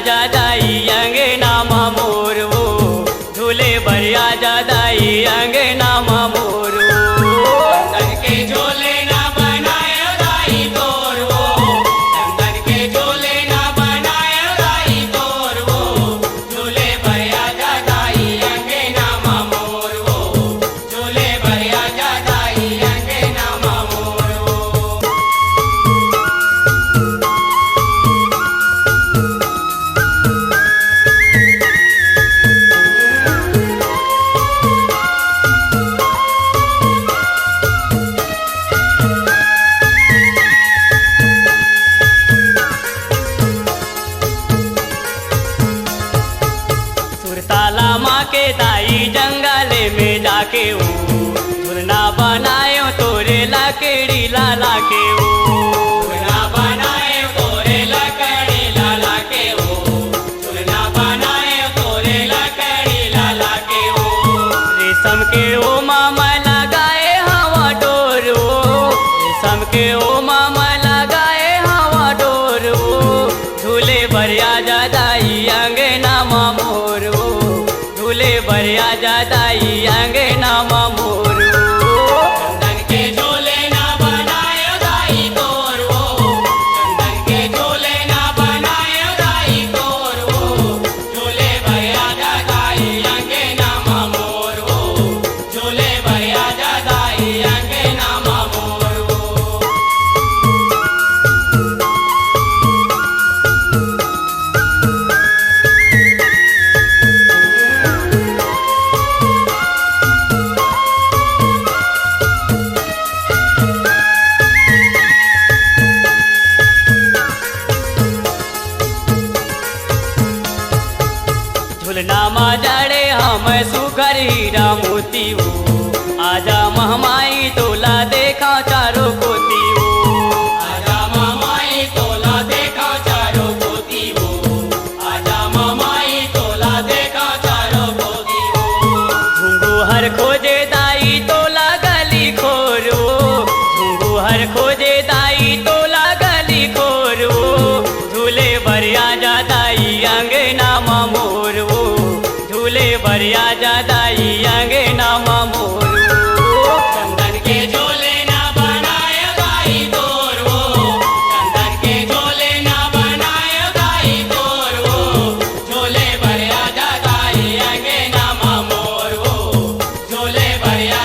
जादाई अंगना मोरवो झूले भरिया जादाई अंगना मोरवो चंदन के झोले ना बनायो दाई तोरवो चंदन के झोले ना बनायो दाई तोरवो झूले भरिया जादाई अंगना मोरवो झूले भरिया जादाई अंगना मोरवो। सुरताला माँ के दाई जंगले में जाके वो झुरना बनायो तोरे लकड़ी लाला के वो झुरना बनायो तोरे लकड़ी लाला के वो झुरना बनायो तोरे लकड़ी लाला के वो रेशम के ओ मामा लगाए हवा डोर वो रेशम के ओ मामा लगाए हवा डोर वो झूले भरिया जादाई अंगना मोर वो झूले भरिया जादाई अंगना मोर वो चंदन के झोले ना बनायो दाई तोर वो चंदन के झोले ना बनायो दाई तोर वो झूले भरिया जादाई अंगना मोर वो झूले भरिया जादाई अंगना मोर वो। झुलना मा जाड़े हम सुखर हीरा मोती वो आजा महमाई तोला देखा चारों कोती वो आजा महमाई तोला देखा चारों कोती वो आजा महमाई तोला देखा चारों कोती वो झुंगू हर खोजे दाई तोला गली खोर वो झुंगू हर खोजे दाई तोला गली खोर वो झूले भरिया जादाई अंगना मोर वो झूले भरिया जादाई अंगना मोर वो चंदन के झोले ना बनायो दाई तोर वो चंदन के झोले ना बनायो दाई तोर वो झूले भरिया जादाई अंगना मोर वो झूले भरिया